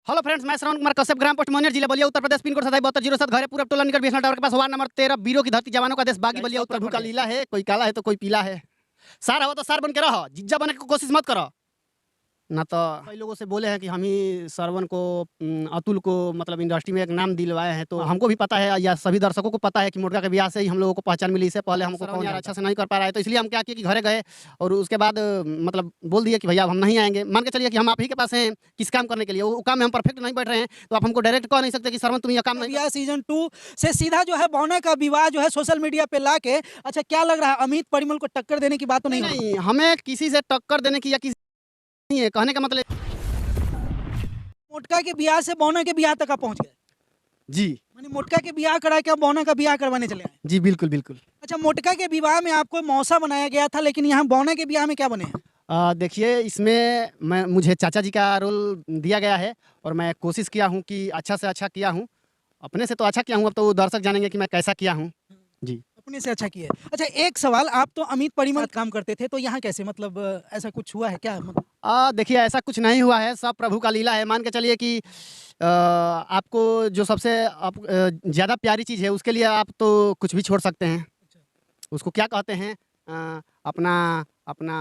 Hello friends, मैं श्रवण कुमार कश्यप, ग्राम post Monier, जिला Ballia, Uttar Pradesh, pin code 7207, घरे पूरब टोला निकट बीएसएनएल टावर के पास, वार्ड नंबर 13, वीरों की धरती, जवानों का देश, बागी बलिया, उत्तर प्रभु का लीला है। कोई काला है तो कोई पीला है। सार हो तो सार बन के रहो, जिज्जा बनने की कोशिश मत करो। ना तो कई लोगों से बोले हैं कि हम ही श्रवण को, अतुल को मतलब इंडस्ट्री में एक नाम दिलवाए हैं, तो हमको भी पता है या सभी दर्शकों को पता है कि मोटका के ब्याह से ही हम लोगों को पहचान मिली। इससे पहले हमको कौन यार अच्छा से नहीं कर पा रहा है, तो इसलिए हम क्या किए कि घरे गए और उसके बाद मतलब बोल दिए कि भैया हम नहीं आएंगे। मान के चलिए कि हम आप ही के पास हैं किस काम करने के लिए, वो काम में हम परफेक्ट नहीं बैठ रहे हैं, तो आप हमको डायरेक्ट कह नहीं सकते कि श्रवण तुम यह काम नहीं। बिया सीजन 2 से सीधा जो है बौना का विवाह जो है सोशल मीडिया पे लाके, अच्छा क्या लग रहा है, अमित परिमल को टक्कर देने की बात तो नहीं हो रही? नहीं, हमें किसी से टक्कर देने की या किसी नहीं है, कहने का मतलब मोटका के ब्याह से बौना के ब्याह तक आप पहुंच गए। जी माने मोटका के ब्याह करा के आप बौना का ब्याह करवाने चले आए। जी बिल्कुल बिल्कुल। अच्छा, मोटका के विवाह में आपको मौसा बनाया गया था, लेकिन यहाँ बौना के ब्याह में क्या बने हैं? देखिए, इसमें मुझे चाचा जी का रोल दिया गया है और मैं कोशिश किया हूँ कि अच्छा से अच्छा किया हूँ। अपने से तो अच्छा किया हूँ, अब तो वो दर्शक जानेंगे कि मैं कैसा किया हूँ। जी। अपने से अच्छा किए। अच्छा, एक सवाल, आप तो अमित परिमल काम करते थे, तो यहाँ कैसे, मतलब ऐसा कुछ हुआ है क्या? मतलब देखिए, ऐसा कुछ नहीं हुआ है, सब प्रभु का लीला है। मान के चलिए कि आपको जो सबसे ज़्यादा प्यारी चीज़ है, उसके लिए आप तो कुछ भी छोड़ सकते हैं। उसको क्या कहते हैं, अपना अपना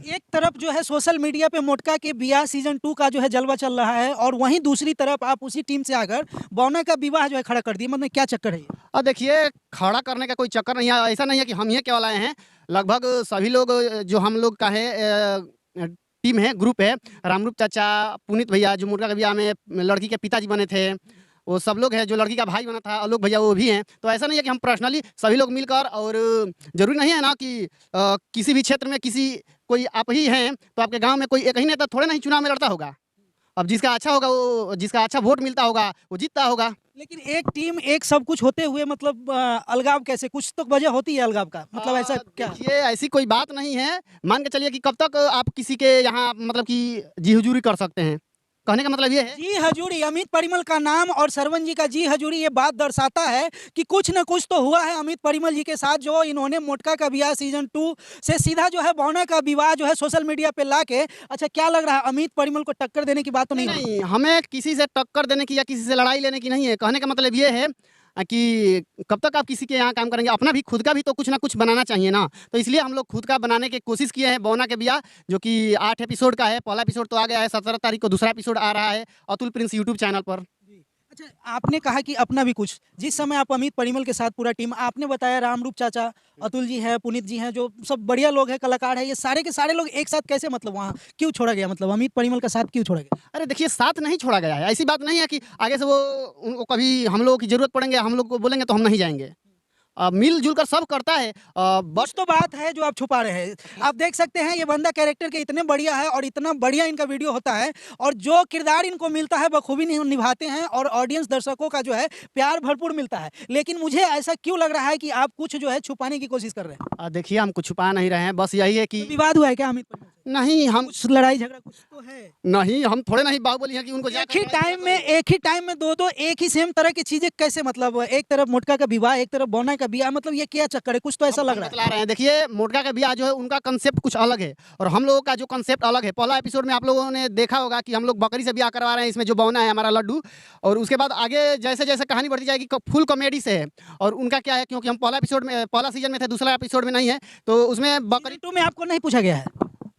एक तरफ जो है सोशल मीडिया पे मोटका के बियाह सीजन 2 का जो है जलवा चल रहा है, और वहीं दूसरी तरफ आप उसी टीम से आकर बौना का विवाह जो है खड़ा कर दिए, मतलब क्या चक्कर है ये? देखिए, खड़ा करने का कोई चक्कर नहीं है, ऐसा नहीं है कि हम ही केवल आए हैं। लगभग सभी लोग जो हम लोग का है टीम है, ग्रुप है। रामरूप चाचा, पुनीत भैया जो मुर्गा के ब्याह में लड़की के पिताजी बने थे, वो सब लोग हैं। जो लड़की का भाई बना था आलोक भैया, वो भी हैं। तो ऐसा नहीं है कि हम पर्सनली सभी लोग मिलकर, और ज़रूरी नहीं है ना कि किसी भी क्षेत्र में किसी कोई आप ही हैं तो आपके गाँव में कोई एक ही नेता थोड़े ना ही चुनाव में लड़ता होगा। अब जिसका अच्छा होगा, वो जिसका अच्छा वोट मिलता होगा वो जीतता होगा। लेकिन एक टीम एक सब कुछ होते हुए, मतलब अलगाव कैसे? कुछ तो वजह होती है अलगाव का, मतलब ऐसा क्या? देखिए, ऐसी कोई बात नहीं है। मान के चलिए कि कब तक आप किसी के यहाँ मतलब कि जी हुजूरी कर सकते हैं। कहने का मतलब ये है। जी हजूरी, अमित परिमल का नाम और सरवन जी का जी हजूरी, ये बात दर्शाता है कि कुछ न कुछ तो हुआ है अमित परिमल जी के साथ, जो इन्होंने मोटका का विवाह सीजन 2 से सीधा जो है बौना का विवाह जो है सोशल मीडिया पे लाके, अच्छा क्या लग रहा है, अमित परिमल को टक्कर देने की बात तो नहीं, नहीं हो रही? नहीं, हमें किसी से टक्कर देने की या किसी से लड़ाई लेने की नहीं है। कहने का मतलब ये है कि कब तक आप किसी के यहाँ काम करेंगे? अपना भी खुद का भी तो कुछ ना कुछ बनाना चाहिए ना। तो इसलिए हम लोग खुद का बनाने की कोशिश किए हैं। बौना के ब्याह जो कि 8 एपिसोड का है। पहला एपिसोड तो आ गया है, 17 तारीख को दूसरा एपिसोड आ रहा है अतुल प्रिंस यूट्यूब चैनल पर। जी। अच्छा, आपने कहा कि अपना भी कुछ, जिस समय आप अमित परिमल के साथ पूरा टीम, आपने बताया रामरूप चाचा, अतुल जी हैं, पुनीत जी हैं, जो सब बढ़िया लोग हैं, कलाकार हैं, ये सारे के सारे लोग एक साथ कैसे, मतलब वहाँ क्यों छोड़ा गया, मतलब अमित परिमल का साथ क्यों छोड़ा गया? अरे देखिए, साथ नहीं छोड़ा गया है। ऐसी बात नहीं है कि आगे से वो उनको कभी हम लोगों की ज़रूरत पड़ेंगे, हम लोग को बोलेंगे तो हम नहीं जाएँगे। मिल-जुल कर सब करता है। कुछ तो बात है जो आप छुपा रहे हैं। आप देख सकते हैं ये बंदा कैरेक्टर के इतने बढ़िया है, और इतना बढ़िया इनका वीडियो होता है, और जो किरदार इनको मिलता है बखूबी निभाते हैं, और ऑडियंस दर्शकों का जो है प्यार भरपूर मिलता है। लेकिन मुझे ऐसा क्यों लग रहा है कि आप कुछ जो है छुपाने की कोशिश कर रहे हैं? देखिए, हम कुछ छुपा नहीं रहे हैं, बस यही है कि कोई विवाद हुआ है क्या अमित परिमल से? नहीं, हम कुछ लड़ाई झगड़ा कुछ तो है? नहीं, हम थोड़े नहीं बाहुबली हैं कि उनको एक ही टाइम में दो एक ही सेम तरह की चीजें कैसे, मतलब एक तरफ मोटका का विवाह, एक तरफ बौना का विवाह, मतलब ये क्या चक्कर है? कुछ तो ऐसा लग रहा है। बतला रहे हैं। देखिए, मोटका का ब्याह जो है उनका कांसेप्ट कुछ अलग है और हम लोगों का जो कांसेप्ट अलग है। पहला एपिसोड में आप लोगों ने देखा होगा कि हम लोग बकरी से ब्याह करवा रहे हैं, इसमें जो बौना है हमारा लड्डू, और उसके बाद आगे जैसे-जैसे कहानी बढ़ती जाएगी फुल कॉमेडी से है। और उनका क्या है, क्योंकि हम पहला सीजन में थे, दूसरा एपिसोड में नहीं है, तो उसमें बकरी सीजन 2 में आपको नहीं पूछा गया है?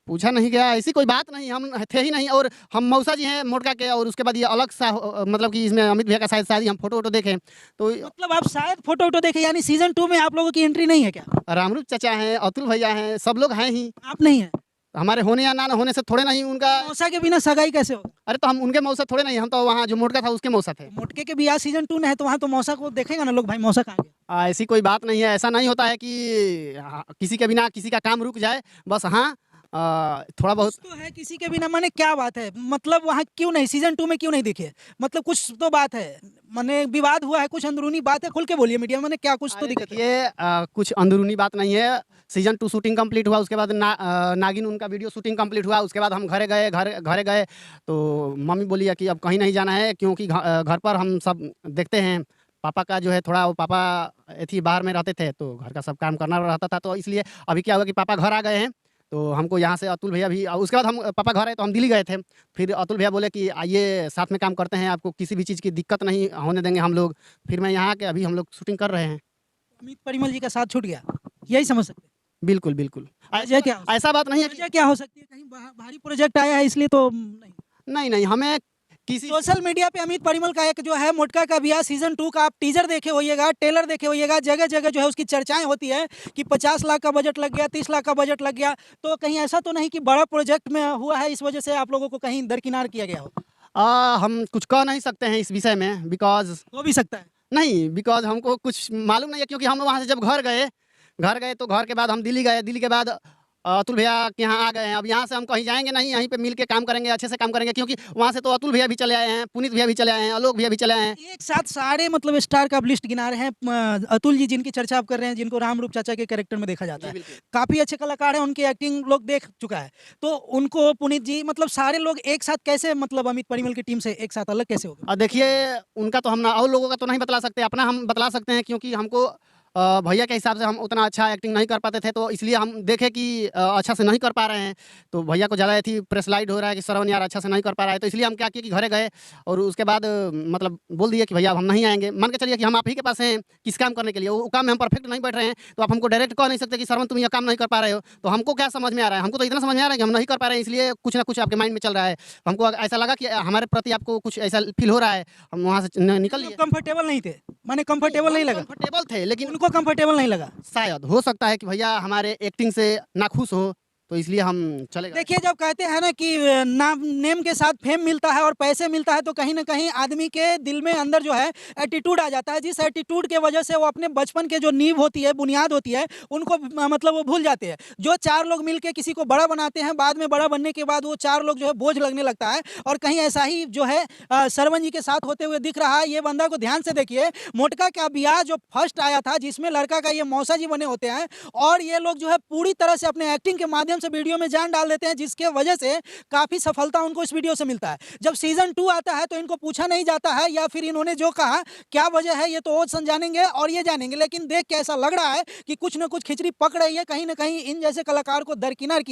पूछा नहीं गया। ऐसी कोई बात नहीं, हम थे ही नहीं। और हम मौसा जी हैं मोटका के, और उसके बाद ये अलग सा मतलब कि इसमें अमित भैया का शायद शादी हम फोटो-वोटो देखें तो मतलब आप शायद फोटो देखे, यानी सीजन 2 में आप लोगों की एंट्री नहीं है क्या? रामरूप चाचा हैं, अतुल भैया हैं, सब लोग हैं ही। आप नहीं है? हमारे होने या ना होने से थोड़े नहीं उनका। मौसा के बिना सगाई कैसे होगा? अरे तो हम उनके मौसा थोड़े नहीं, हम तो वहाँ जो मोटका था उसके मौसा थे। मोटके के बियाह सीजन 2 में है, तो वहाँ तो मौसा को देखेगा ना लोग, भाई मौसा कहाँ गया? ऐसी कोई बात नहीं है। ऐसा नहीं होता है कि किसी के बिना किसी का काम रुक जाए। बस हाँ, थोड़ा बहुत कुछ तो है किसी के बिना, माने क्या बात है, मतलब वहाँ क्यों नहीं, सीजन 2 में क्यों नहीं दिखे? मतलब कुछ तो बात है, माने विवाद हुआ है, कुछ अंदरूनी बात है, खुल के बोलिए मीडिया में, माने क्या कुछ तो दिक्कत है? देखिए, कुछ अंदरूनी बात नहीं है। सीजन 2 शूटिंग कंप्लीट हुआ, उसके बाद नागिन उनका वीडियो शूटिंग कंप्लीट हुआ, उसके बाद हम घरे गए तो मम्मी बोली है कि अब कहीं नहीं जाना है, क्योंकि घर पर हम सब देखते हैं। पापा का जो है थोड़ा, वो पापा बाहर में रहते थे तो घर का सब काम करना रहता था, तो इसलिए अभी क्या हुआ कि पापा घर आ गए हैं, तो हमको यहाँ से अतुल भैया भी उसके बाद हम पापा घर आए तो हम दिल्ली गए थे। फिर अतुल भैया बोले कि आइए साथ में काम करते हैं, आपको किसी भी चीज़ की दिक्कत नहीं होने देंगे हम लोग। फिर मैं यहाँ के अभी हम लोग शूटिंग कर रहे हैं। अमित परिमल जी का साथ छूट गया, यही समझ सकते हैं। बिल्कुल, बिल्कुल। वजह क्या हो ऐसा बात नहीं है कि वजह क्या हो सकती है? कहीं भारी प्रोजेक्ट आया है इसलिए तो नहीं? नहीं, नहीं, हमें किसी सोशल मीडिया पे अमित परिमल का एक जो है मोटका का बियाह सीजन 2 का आप टीजर देखे होइएगा, ट्रेलर देखे होइएगा, जगह-जगह जो है उसकी चर्चाएँ होती है कि 50 लाख का बजट लग गया, 30 लाख का बजट लग गया। तो कहीं ऐसा तो नहीं कि बड़ा प्रोजेक्ट में हुआ है, इस वजह से आप लोगों को कहीं दरकिनार किया गया हो? हम कुछ कह नहीं सकते हैं इस विषय में बिकॉज़ हो भी सकता है। नहीं, बिकॉज़ हमको कुछ मालूम नहीं है क्योंकि हम वहाँ से जब घर गए तो घर के बाद हम दिल्ली गए, दिल्ली के बाद अतुल भैया के यहाँ आ गए हैं। अब यहाँ से हम कहीं जाएँगे नहीं, यहीं पे मिल के काम करेंगे, अच्छे से काम करेंगे क्योंकि वहाँ से तो अतुल भैया भी चले आए हैं, पुनीत भैया भी चले आए हैं, आलोक भैया भी चले आए हैं। एक साथ सारे मतलब स्टार का आप लिस्ट गिना रहे हैं। अतुल जी जिनकी चर्चा आप कर रहे हैं, जिनको रामरूप चाचा के कैरेक्टर में देखा जाता जी, है। बिल्कुल। काफ़ी अच्छे कलाकार हैं, उनकी एक्टिंग लोग देख चुका है। तो उनको पुनीत जी मतलब सारे लोग एक साथ कैसे मतलब अमित परिमल की टीम से एक साथ अलग कैसे हो गए? देखिए उनका तो हम ना और लोगों का तो नहीं बतला सकते, अपना हम बतला सकते हैं क्योंकि हमको भैया के हिसाब से हम उतना अच्छा एक्टिंग नहीं कर पाते थे तो इसलिए हम देखे कि अच्छा से नहीं कर पा रहे हैं। तो भैया को ज़्यादा थी प्रेशराइज़ हो रहा है कि श्रवण यार अच्छा से नहीं कर पा रहा है, तो इसलिए हम क्या किए कि घरे गए और उसके बाद मतलब बोल दिए कि भैया अब हम नहीं आएँगे। मान के चलिए कि हम आप ही के पास हैं किस काम करने के लिए, वो काम में हम परफेक्ट नहीं बैठ रहे हैं, तो आप हमको डायरेक्ट कह नहीं सकते कि श्रवण तुम ये काम नहीं कर पा रहे हो। तो हमको क्या समझ में आ रहा है, हमको तो इतना समझ में आ रहा है कि हम नहीं कर पा रहे हैं, इसलिए कुछ ना कुछ आपके माइंड में चल रहा है। हमको ऐसा लगा कि हमारे प्रति आपको कुछ ऐसा फ़ील हो रहा है, हम वहाँ से निकल लिए। कंफर्टेबल नहीं थे, माने कंफर्टेबल नहीं लगा, कंफर्टेबल थे लेकिन उनको कंफर्टेबल नहीं लगा। शायद हो सकता है कि भैया हमारे एक्टिंग से नाखुश हो, तो इसलिए हम चले गए। देखिए जब कहते हैं ना कि नाम नेम के साथ फेम मिलता है और पैसे मिलता है तो कहीं न कहीं आदमी के दिल में अंदर जो है एटीट्यूड आ जाता है। जिस एटीट्यूड के वजह से वो अपने बचपन के जो नींव होती है, बुनियाद होती है, उनको मतलब वो भूल जाते हैं। जो 4 लोग मिलके किसी को बड़ा बनाते हैं, बाद में बड़ा बनने के बाद वो 4 लोग जो है बोझ लगने लगता है और कहीं ऐसा ही जो है सरवण जी के साथ होते हुए दिख रहा है। ये बंदा को ध्यान से देखिए, मोटका का बियाह जो फर्स्ट आया था जिसमें लड़का का ये मौसा जी बने होते हैं और ये लोग जो है पूरी तरह से अपने एक्टिंग के माध्यम से वीडियो में जान डाल देते हैं जिसके वजह से काफ़ी सफलता उनको इस वीडियो से मिलता है। जब सीज़न 2 आता है तो इनको पूछा नहीं जाता है या फिर इन्होंने जो कहा क्या वजह है ये तो वो जानेंगे और ये जानेंगे, लेकिन देख के ऐसा लग रहा है कि कुछ न कुछ खिचड़ी पक रही है, कहीं न कहीं इन जैसे कलाकार को दरकिनार किया